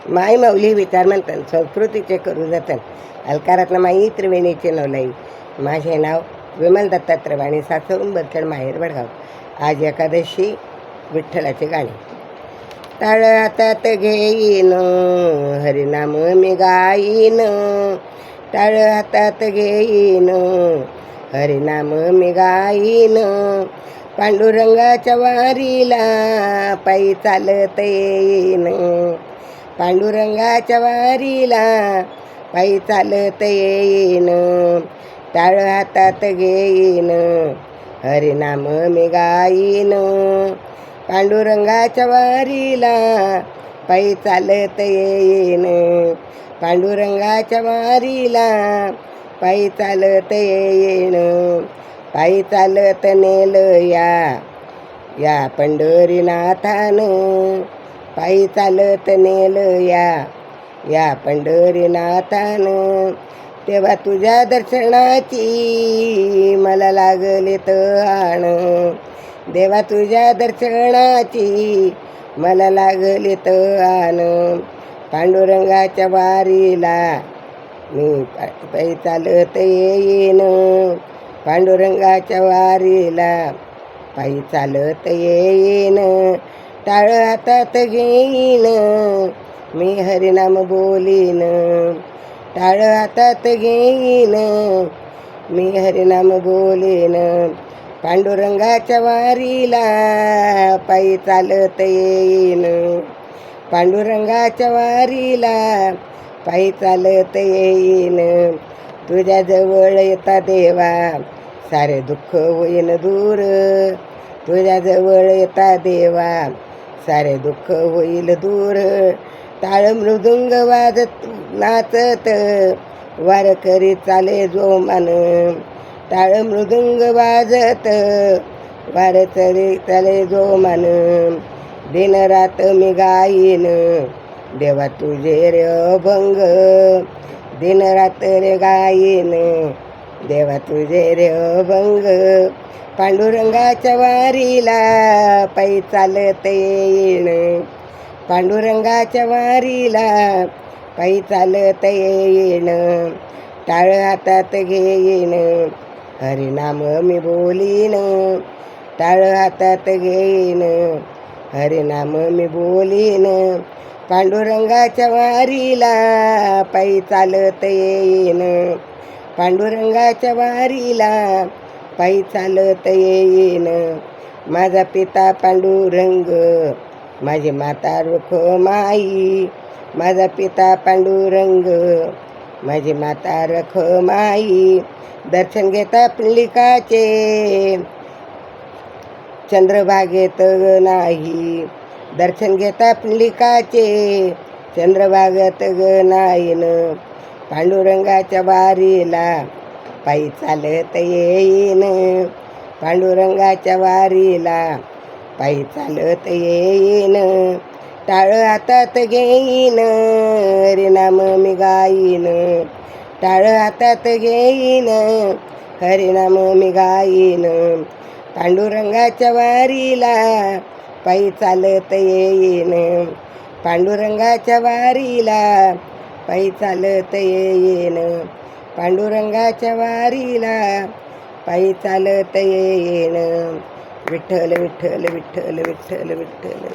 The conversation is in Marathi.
माई मौली विचार म्हणतात संस्कृतीचे करू जतन अलकारातनं माई त्रिवेणीचे नवलाई. माझे नाव विमल दत्तात्रय वाणी, सासवून बरखेड, माहेर वडगाव. आज एकादशी, विठ्ठलाचे गाणे. टाळ हातात घेईन हरिनाम मी गाईन, टाळ हातात घेईन हरिनाम मी गाईन. पांडुरंगाच्या वारीला पायी चालत येईन, पांडुरंगाच्या वारीला पायी चालत येईन. टाळ हातात घेईन हरिनाम मी गाईन, पांडुरंगाच्या वारीला पायी चालत येईन, पांडुरंगाच्या वारीला पायी चालत येईन. पायी चालत नेलं या पंढरीनाथानं, पायी चालत नेलं या पंढरीनाथानं. तेव्हा तुझ्या दर्शनाची मला लागले तहान, देवा तुझ्या दर्शनाची मला लागले तहान. पांडुरंगाच्या वारीला मी पायी चालत येईन, पांडुरंगाच्या वारीला पायी चालत येईन. टाळ हातात घेईन मी हरिनाम बोलीन, टाळ हातात घेईन मी हरिनाम बोलीन. पांडुरंगाच्या वारीला पायी चालत येईन, पांडुरंगाच्या वारीला पायी चालत येईन. तुझ्या जवळ येता देवा सारे दुःख होईन दूर, तुझ्या जवळ येता देवा सारे दुःख होईल दूर. टाळ मृदुंग वाजत नाचत वारकरी चाले जोमान, टाळ मृदुंग वाजत वारकरी चाले जोमान. दिन रात मी गाईन देवा तुझे रे अभंग, दिन रात्र गाईन देवा तुझे रे अभंग. पांडुरंगाच्या वारीला पायी चालत येईन, पांडुरंगाच्या वारीला पायी चालत येईन. टाळ हातात घेईन हरिनाम मी बोलीन, टाळ हातात घेईन हरिनाम मी बोलीन. पांडुरंगाच्या वारीला पायी चालत येईन, पांडुरंगाच्या वारीला पायी चालत येईन. माझा पिता पांडुरंग, माझी माता रखमाई, माझा पिता पांडुरंग, माझी माता रखमाई. दर्शन घेता पिंडलिकाचे चंद्रभागेत नाही, दर्शन घेता पिंडलिकाचे चंद्रभागेत नाहीन. पांडुरंगाच्या वारीला पायी चालत येईन, पांडुरंगाच्या वारीला पायी चालत येईन. टाळ हातात घेईन हरिनाम मी गाईन, टाळ हातात घेईन हरिनाम मी गाईन. पांडुरंगाच्या वारीला पायी चालत येईन, पांडुरंगाच्या वारीला पायी चालत येईन. पांडुरंगाच्या वारीला पायी चालत येईन. विठ्ठल विठ्ठल विठ्ठल विठ्ठल विठ्ठल विठ्ठल.